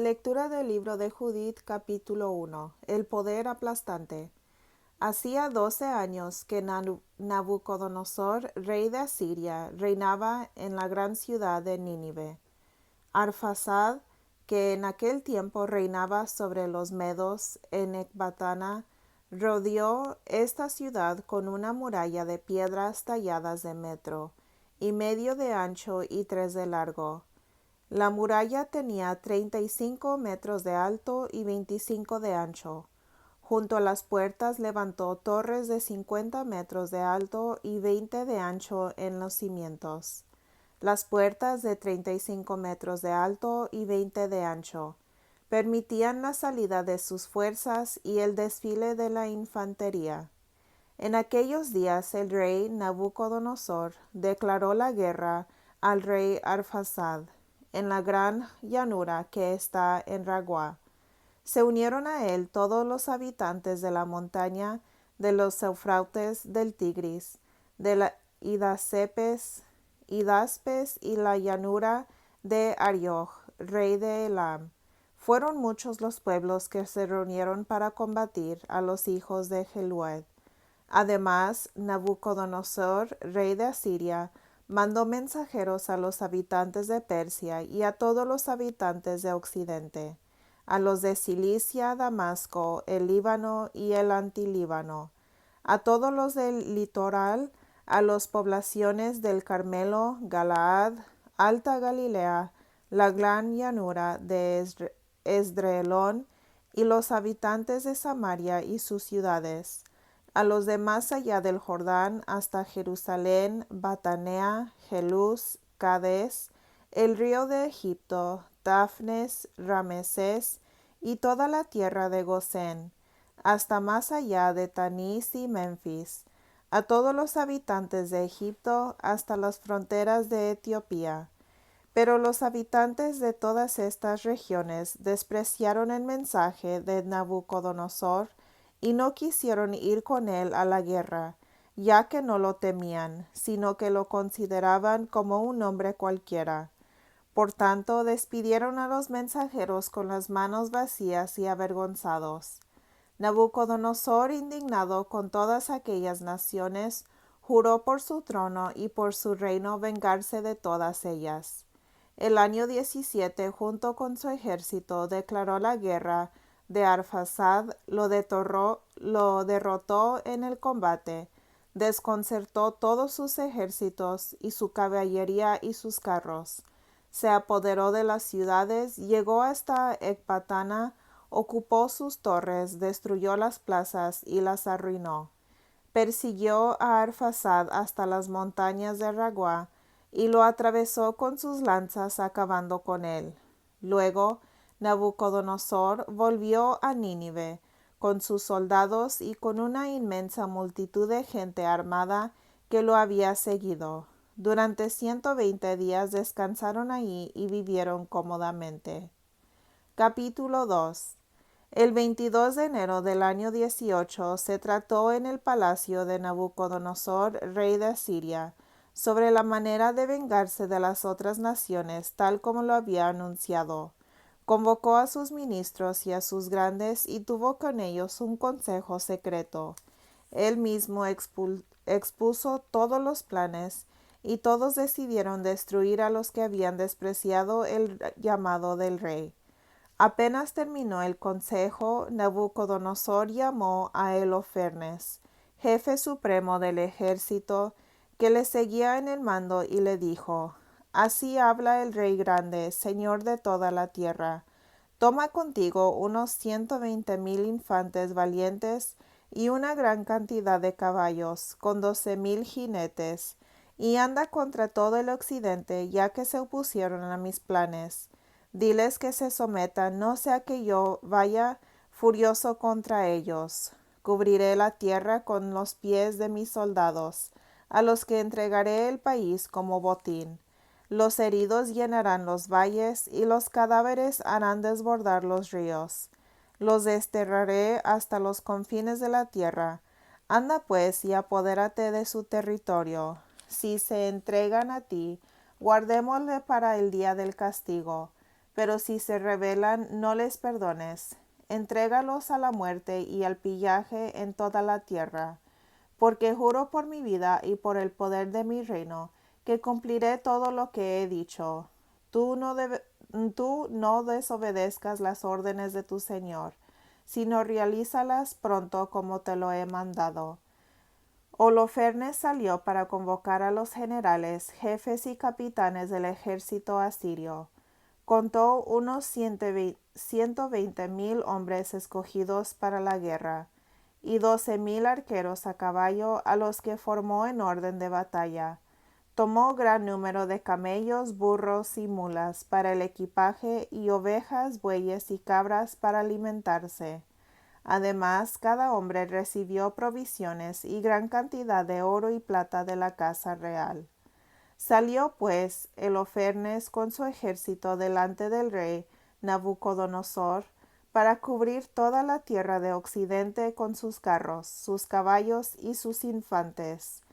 Lectura del libro de Judith, capítulo 1. El poder aplastante. Hacía 12 años que Nabucodonosor, rey de Asiria, reinaba en la gran ciudad de Nínive. Arphasad, que en aquel tiempo reinaba sobre los medos en Ecbatana, rodeó esta ciudad con una muralla de piedras talladas de metro, y medio de ancho y 3 de largo. La muralla tenía 35 metros de alto y 25 de ancho. Junto a las puertas levantó torres de 50 metros de alto y 20 de ancho en los cimientos. Las puertas de 35 metros de alto y 20 de ancho permitían la salida de sus fuerzas y el desfile de la infantería. En aquellos días el rey Nabucodonosor declaró la guerra al rey Arphasad en la gran llanura que está en Ragua. Se unieron a él todos los habitantes de la montaña de los Eufrates del Tigris, de la Hidaspes y la llanura de Arioj, rey de Elam. Fueron muchos los pueblos que se reunieron para combatir a los hijos de Jelued. Además, Nabucodonosor, rey de Asiria, mandó mensajeros a los habitantes de Persia y a todos los habitantes de Occidente, a los de Cilicia, Damasco, el Líbano y el Antilíbano, a todos los del litoral, a las poblaciones del Carmelo, Galaad, Alta Galilea, la gran llanura de Esdrelón y los habitantes de Samaria y sus ciudades, a los de más allá del Jordán hasta Jerusalén, Batanea, Jelús, Cades, el río de Egipto, Tafnes, Ramesés y toda la tierra de Gosén, hasta más allá de Tanís y Memphis, a todos los habitantes de Egipto hasta las fronteras de Etiopía. Pero los habitantes de todas estas regiones despreciaron el mensaje de Nabucodonosor y no quisieron ir con él a la guerra, ya que no lo temían, sino que lo consideraban como un hombre cualquiera. Por tanto, despidieron a los mensajeros con las manos vacías y avergonzados. Nabucodonosor, indignado con todas aquellas naciones, juró por su trono y por su reino vengarse de todas ellas. El año 17, junto con su ejército, declaró la guerra de Arphasad, lo derrotó en el combate, desconcertó todos sus ejércitos y su caballería y sus carros. Se apoderó de las ciudades, llegó hasta Ecbatana, ocupó sus torres, destruyó las plazas y las arruinó. Persiguió a Arphasad hasta las montañas de Ragua y lo atravesó con sus lanzas, acabando con él. Luego Nabucodonosor volvió a Nínive con sus soldados y con una inmensa multitud de gente armada que lo había seguido. Durante 120 días descansaron allí y vivieron cómodamente. Capítulo 2. El 22 de enero del año 18 se trató en el palacio de Nabucodonosor, rey de Asiria, sobre la manera de vengarse de las otras naciones, tal como lo había anunciado. Convocó a sus ministros y a sus grandes y tuvo con ellos un consejo secreto. Él mismo expuso todos los planes y todos decidieron destruir a los que habían despreciado el llamado del rey. Apenas terminó el consejo, Nabucodonosor llamó a Holofernes, jefe supremo del ejército, que le seguía en el mando, y le dijo: Así habla el Rey grande, Señor de toda la tierra. Toma contigo unos 120,000 infantes valientes y una gran cantidad de caballos, con 12,000 jinetes, y anda contra todo el occidente, ya que se opusieron a mis planes. Diles que se sometan, no sea que yo vaya furioso contra ellos. Cubriré la tierra con los pies de mis soldados, a los que entregaré el país como botín. Los heridos llenarán los valles y los cadáveres harán desbordar los ríos. Los desterraré hasta los confines de la tierra. Anda pues y apodérate de su territorio. Si se entregan a ti, guardémosle para el día del castigo. pero si se rebelan, no les perdones. Entrégalos a la muerte y al pillaje en toda la tierra. Porque juro por mi vida y por el poder de mi reino, que cumpliré todo lo que he dicho. Tú no desobedezcas las órdenes de tu Señor, sino realízalas pronto como te lo he mandado. Holofernes salió para convocar a los generales, jefes y capitanes del ejército asirio. Contó unos 120,000 hombres escogidos para la guerra, y 12,000 arqueros a caballo, a los que formó en orden de batalla. Tomó gran número de camellos, burros y mulas para el equipaje, y ovejas, bueyes y cabras para alimentarse. Además, cada hombre recibió provisiones y gran cantidad de oro y plata de la casa real. Salió pues Holofernes con su ejército delante del rey Nabucodonosor para cubrir toda la tierra de occidente con sus carros, sus caballos y sus infantes.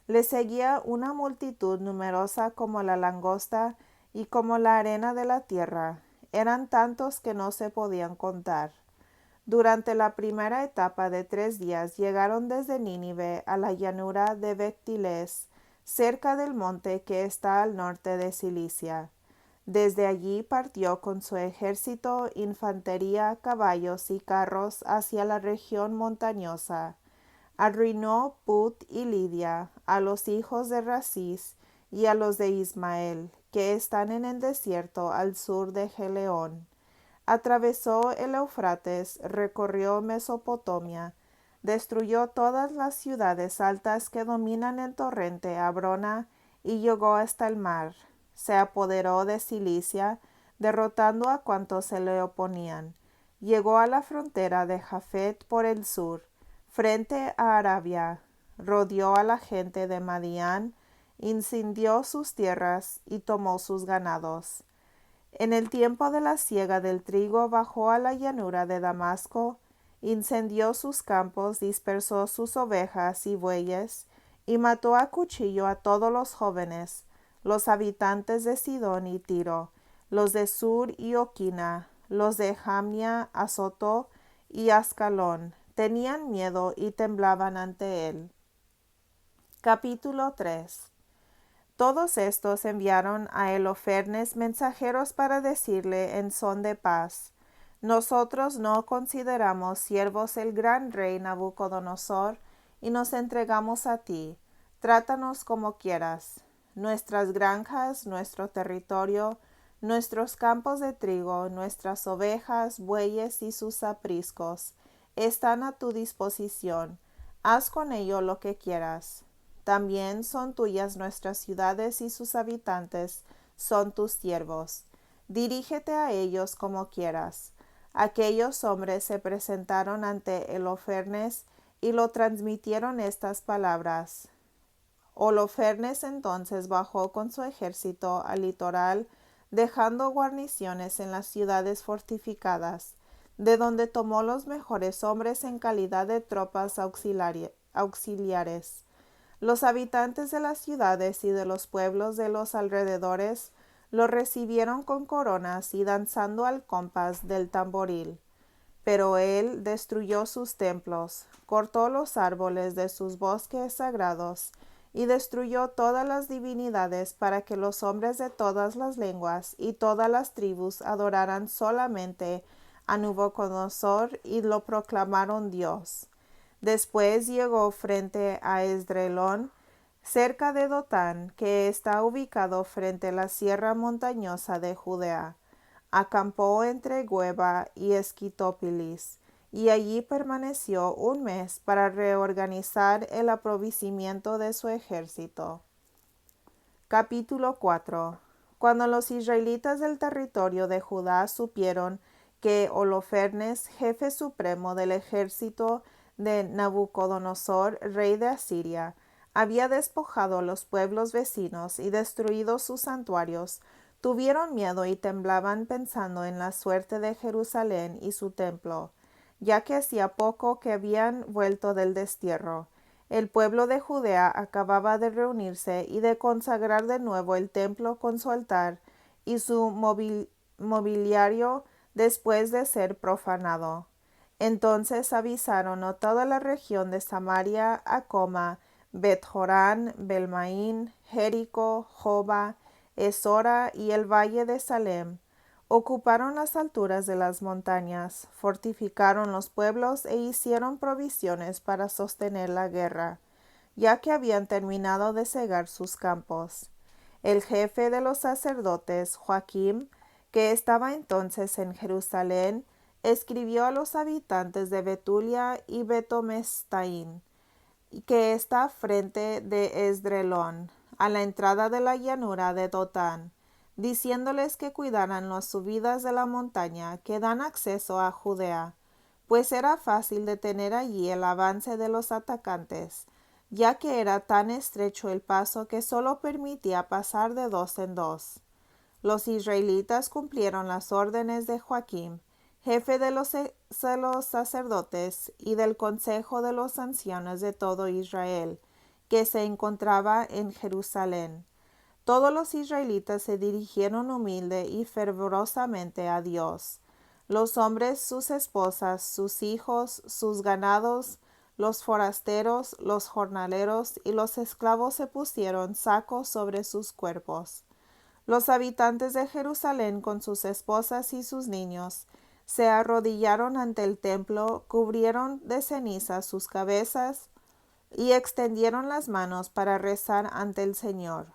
Le seguía una multitud numerosa como la langosta y como la arena de la tierra. Eran tantos que no se podían contar. Durante la primera etapa de 3 días llegaron desde Nínive a la llanura de Bet-Tilés, cerca del monte que está al norte de Cilicia. Desde allí partió con su ejército, infantería, caballos y carros hacia la región montañosa. Arruinó Put y Lidia, a los hijos de Racis y a los de Ismael, que están en el desierto al sur de Geleón. Atravesó el Eufrates, recorrió Mesopotamia, destruyó todas las ciudades altas que dominan el torrente Abrona y llegó hasta el mar. Se apoderó de Cilicia, derrotando a cuantos se le oponían. Llegó a la frontera de Jafet por el sur, frente a Arabia. Rodeó a la gente de Madián, incendió sus tierras y tomó sus ganados. En el tiempo de la siega del trigo bajó a la llanura de Damasco, incendió sus campos, dispersó sus ovejas y bueyes, y mató a cuchillo a todos los jóvenes, los habitantes de Sidón y Tiro, los de Sur y Oquina, los de Jamnia, Azotó y Ascalón. Tenían miedo y temblaban ante él. Capítulo 3. Todos estos enviaron a Holofernes mensajeros para decirle en son de paz: Nosotros no consideramos siervos el gran rey Nabucodonosor, y nos entregamos a ti. Trátanos como quieras. Nuestras granjas, nuestro territorio, nuestros campos de trigo, nuestras ovejas, bueyes y sus apriscos están a tu disposición. Haz con ello lo que quieras. También son tuyas nuestras ciudades y sus habitantes son tus siervos. Dirígete a ellos como quieras. Aquellos hombres se presentaron ante Holofernes y lo transmitieron estas palabras. Holofernes entonces bajó con su ejército al litoral, dejando guarniciones en las ciudades fortificadas, de donde tomó los mejores hombres en calidad de tropas auxiliares. Los habitantes de las ciudades y de los pueblos de los alrededores lo recibieron con coronas y danzando al compás del tamboril. Pero él destruyó sus templos, cortó los árboles de sus bosques sagrados y destruyó todas las divinidades para que los hombres de todas las lenguas y todas las tribus adoraran solamente a Nabucodonosor y lo proclamaron Dios. Después llegó frente a Esdrelón, cerca de Dotán, que está ubicado frente a la sierra montañosa de Judea. Acampó entre Gueba y Esquitópilis, y allí permaneció un mes para reorganizar el aprovisionamiento de su ejército. Capítulo 4. Cuando los israelitas del territorio de Judá supieron que Holofernes, jefe supremo del ejército de Nabucodonosor, rey de Asiria, había despojado los pueblos vecinos y destruido sus santuarios, tuvieron miedo y temblaban pensando en la suerte de Jerusalén y su templo, ya que hacía poco que habían vuelto del destierro. El pueblo de Judea acababa de reunirse y de consagrar de nuevo el templo con su altar y su mobiliario después de ser profanado. Entonces avisaron a toda la región de Samaria, a Coma, Bet-Jorán, Belmaín, Jericó, Joba, Esora y el valle de Salem. Ocuparon las alturas de las montañas, fortificaron los pueblos e hicieron provisiones para sostener la guerra, ya que habían terminado de cegar sus campos. El jefe de los sacerdotes, Joaquim, que estaba entonces en Jerusalén, escribió a los habitantes de Betulia y Betomestaín, que está frente de Esdrelón, a la entrada de la llanura de Dotán, diciéndoles que cuidaran las subidas de la montaña que dan acceso a Judea, pues era fácil detener allí el avance de los atacantes, ya que era tan estrecho el paso que solo permitía pasar de dos en dos. Los israelitas cumplieron las órdenes de Joaquim, jefe de los sacerdotes y del consejo de los ancianos de todo Israel, que se encontraba en Jerusalén. Todos los israelitas se dirigieron humilde y fervorosamente a Dios. Los hombres, sus esposas, sus hijos, sus ganados, los forasteros, los jornaleros y los esclavos se pusieron sacos sobre sus cuerpos. Los habitantes de Jerusalén con sus esposas y sus niños se arrodillaron ante el templo, cubrieron de ceniza sus cabezas y extendieron las manos para rezar ante el Señor.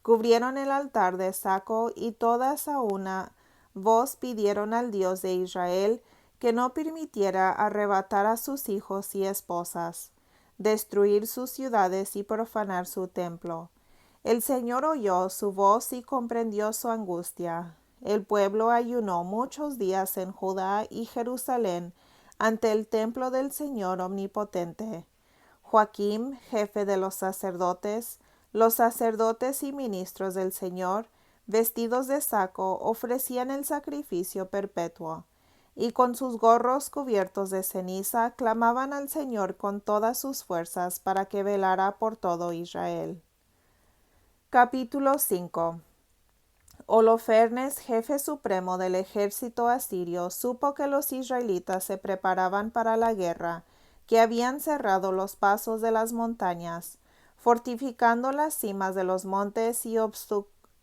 Cubrieron el altar de saco y todas a una voz pidieron al Dios de Israel que no permitiera arrebatar a sus hijos y esposas, destruir sus ciudades y profanar su templo. El Señor oyó su voz y comprendió su angustia. El pueblo ayunó muchos días en Judá y Jerusalén ante el templo del Señor omnipotente. Joaquim, jefe de los sacerdotes y ministros del Señor, vestidos de saco, ofrecían el sacrificio perpetuo, y con sus gorros cubiertos de ceniza clamaban al Señor con todas sus fuerzas para que velara por todo Israel. Capítulo 5. Holofernes, jefe supremo del ejército asirio, supo que los israelitas se preparaban para la guerra, que habían cerrado los pasos de las montañas, fortificando las cimas de los montes y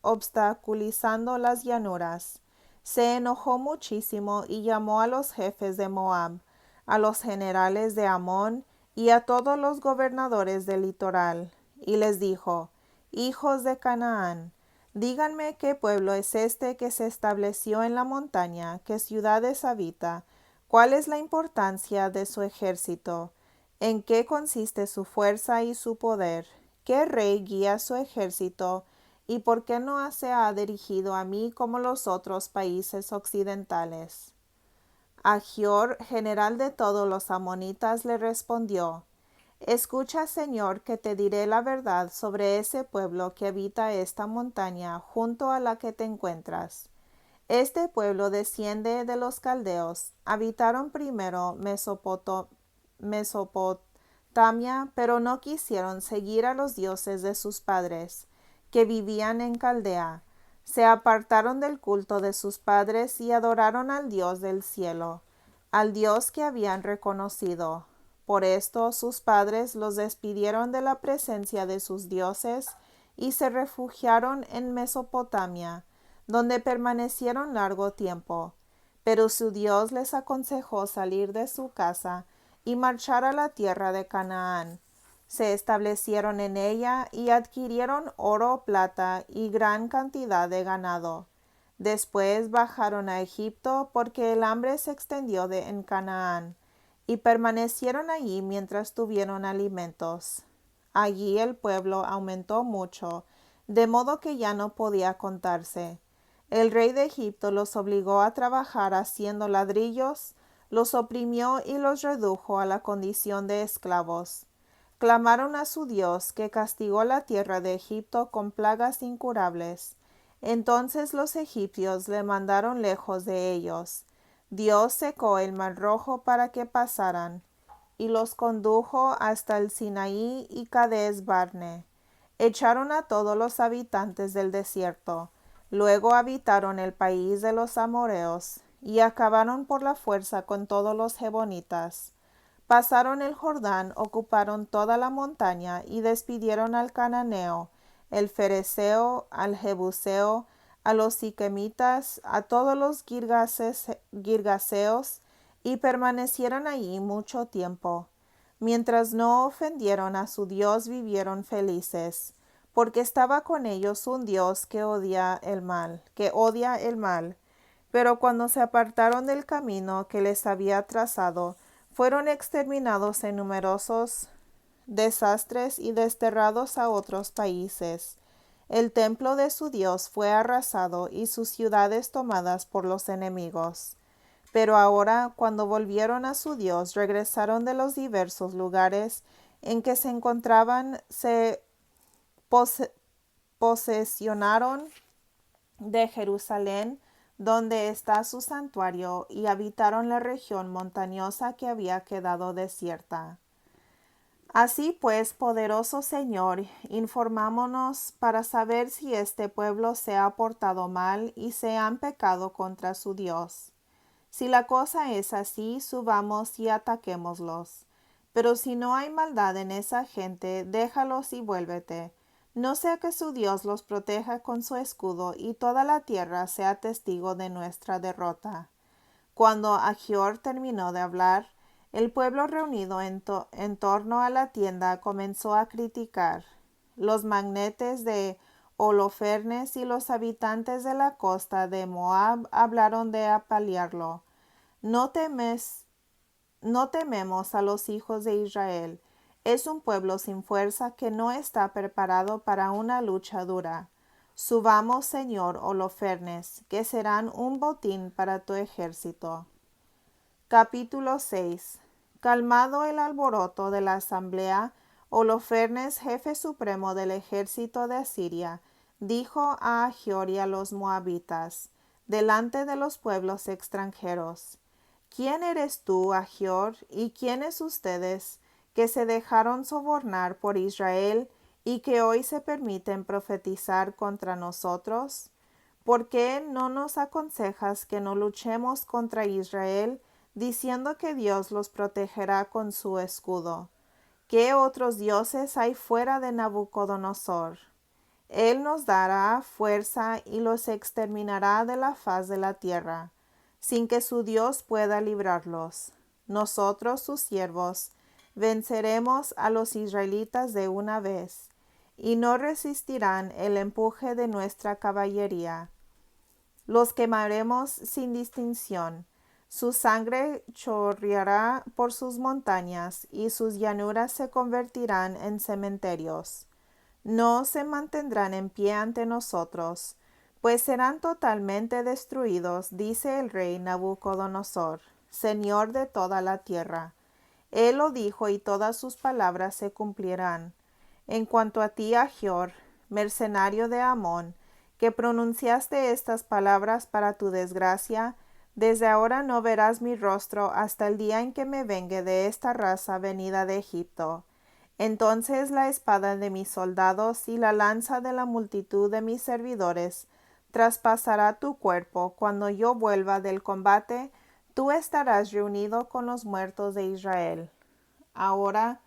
obstaculizando las llanuras. Se enojó muchísimo y llamó a los jefes de Moab, a los generales de Amón y a todos los gobernadores del litoral, y les dijo: Hijos de Canaán, díganme qué pueblo es este que se estableció en la montaña, qué ciudades habita, cuál es la importancia de su ejército, en qué consiste su fuerza y su poder, qué rey guía su ejército, y por qué no se ha dirigido a mí como los otros países occidentales. Achior, general de todos los amonitas, le respondió: Escucha, Señor, que te diré la verdad sobre ese pueblo que habita esta montaña junto a la que te encuentras. Este pueblo desciende de los caldeos. Habitaron primero Mesopotamia, pero no quisieron seguir a los dioses de sus padres, que vivían en Caldea. Se apartaron del culto de sus padres y adoraron al Dios del cielo, al Dios que habían reconocido. Por esto sus padres los despidieron de la presencia de sus dioses y se refugiaron en Mesopotamia, donde permanecieron largo tiempo. Pero su Dios les aconsejó salir de su casa y marchar a la tierra de Canaán. Se establecieron en ella y adquirieron oro, plata y gran cantidad de ganado. Después bajaron a Egipto porque el hambre se extendió en Canaán, y permanecieron allí mientras tuvieron alimentos. Allí el pueblo aumentó mucho, de modo que ya no podía contarse. El rey de Egipto los obligó a trabajar haciendo ladrillos, los oprimió y los redujo a la condición de esclavos. Clamaron a su Dios, que castigó la tierra de Egipto con plagas incurables. Entonces los egipcios le mandaron lejos de ellos. Dios secó el mar Rojo para que pasaran, y los condujo hasta el Sinaí y Cades Barne. Echaron a todos los habitantes del desierto, Luego habitaron el país de los amorreos, y acabaron por la fuerza con todos los Hebonitas. Pasaron el Jordán, ocuparon toda la montaña, y despidieron al cananeo, el fereceo, al jebuseo, a los siquemitas, a todos los girgaseos, y permanecieron allí mucho tiempo. Mientras no ofendieron a su Dios, vivieron felices, porque estaba con ellos un Dios que odia el mal. Pero cuando se apartaron del camino que les había trazado, fueron exterminados en numerosos desastres y desterrados a otros países. El templo de su Dios fue arrasado y sus ciudades tomadas por los enemigos. Pero ahora, cuando volvieron a su Dios, regresaron de los diversos lugares en que se encontraban, se posesionaron de Jerusalén, donde está su santuario, y habitaron la región montañosa que había quedado desierta. Así pues, poderoso Señor, informámonos para saber si este pueblo se ha portado mal y se han pecado contra su Dios. Si la cosa es así, subamos y ataquémoslos. Pero si no hay maldad en esa gente, déjalos y vuélvete. No sea que su Dios los proteja con su escudo y toda la tierra sea testigo de nuestra derrota. Cuando Achior terminó de hablar, el pueblo reunido en torno a la tienda comenzó a criticar. Los magnetes de Holofernes y los habitantes de la costa de Moab hablaron de apalearlo. No tememos a los hijos de Israel. Es un pueblo sin fuerza que no está preparado para una lucha dura. Subamos, Señor, Holofernes, que serán un botín para tu ejército. Capítulo 6. Calmado el alboroto de la asamblea, Holofernes, jefe supremo del ejército de Asiria, dijo a Achior y a los moabitas, delante de los pueblos extranjeros: ¿Quién eres tú, Achior, y quiénes ustedes, que se dejaron sobornar por Israel y que hoy se permiten profetizar contra nosotros? ¿Por qué no nos aconsejas que no luchemos contra Israel, diciendo que Dios los protegerá con su escudo? ¿Qué otros dioses hay fuera de Nabucodonosor? Él nos dará fuerza y los exterminará de la faz de la tierra, sin que su Dios pueda librarlos. Nosotros, sus siervos, venceremos a los israelitas de una vez, y no resistirán el empuje de nuestra caballería. Los quemaremos sin distinción. Su sangre chorreará por sus montañas, y sus llanuras se convertirán en cementerios. No se mantendrán en pie ante nosotros, pues serán totalmente destruidos, dice el rey Nabucodonosor, señor de toda la tierra. Él lo dijo, y todas sus palabras se cumplirán. En cuanto a ti, Achior, mercenario de Amón, que pronunciaste estas palabras para tu desgracia, desde ahora no verás mi rostro hasta el día en que me vengue de esta raza venida de Egipto. Entonces la espada de mis soldados y la lanza de la multitud de mis servidores traspasará tu cuerpo. Cuando yo vuelva del combate, tú estarás reunido con los muertos de Israel. Ahora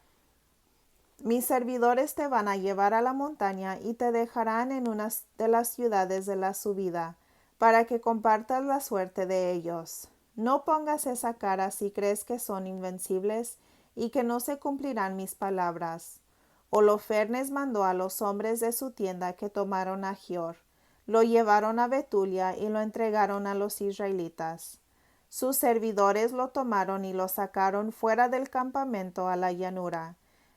mis servidores te van a llevar a la montaña y te dejarán en una de las ciudades de la subida, para que compartas la suerte de ellos. No pongas esa cara si crees que son invencibles y que no se cumplirán mis palabras. Holofernes mandó a los hombres de su tienda que tomaron a Achior, lo llevaron a Betulia y lo entregaron a los israelitas. Sus servidores lo tomaron y lo sacaron fuera del campamento a la llanura.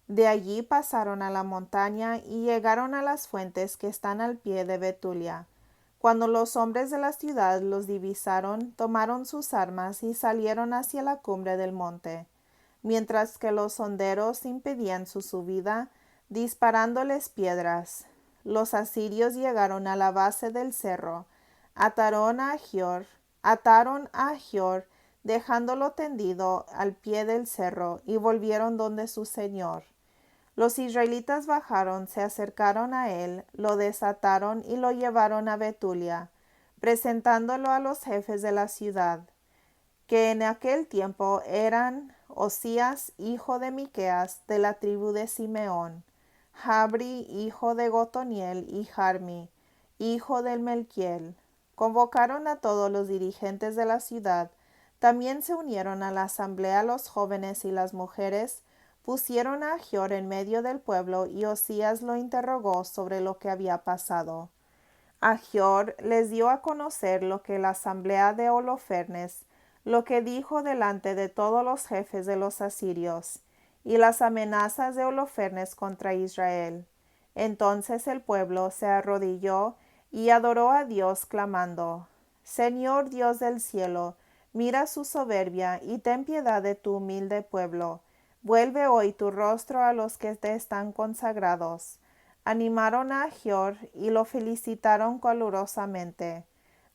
De allí pasaron a la montaña y llegaron a las fuentes que están al pie de Betulia. Cuando los hombres de la ciudad los divisaron, tomaron sus armas y salieron hacia la cumbre del monte, mientras que los honderos impedían su subida, disparándoles piedras. Los asirios llegaron a la base del cerro, ataron a Achior, dejándolo tendido al pie del cerro, y volvieron donde su señor. Los israelitas bajaron, se acercaron a él, lo desataron y lo llevaron a Betulia, presentándolo a los jefes de la ciudad, que en aquel tiempo eran Osías, hijo de Miqueas, de la tribu de Simeón, Jabri, hijo de Gotoniel, y Jarmi, hijo del Melquiel. Convocaron a todos los dirigentes de la ciudad. También se unieron a la asamblea los jóvenes y las mujeres. Pusieron a Ahior en medio del pueblo, y Osías lo interrogó sobre lo que había pasado. Ahior les dio a conocer lo que la asamblea de Holofernes, lo que dijo delante de todos los jefes de los asirios, y las amenazas de Holofernes contra Israel. Entonces el pueblo se arrodilló y adoró a Dios, clamando: Señor Dios del cielo, mira su soberbia y ten piedad de tu humilde pueblo. Vuelve hoy tu rostro a los que te están consagrados. Animaron a Ahior y lo felicitaron calurosamente.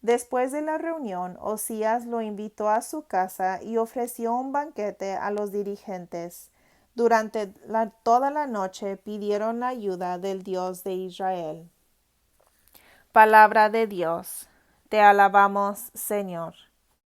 Después de la reunión, Osías lo invitó a su casa y ofreció un banquete a los dirigentes. Durante toda la noche pidieron la ayuda del Dios de Israel. Palabra de Dios. Te alabamos, Señor.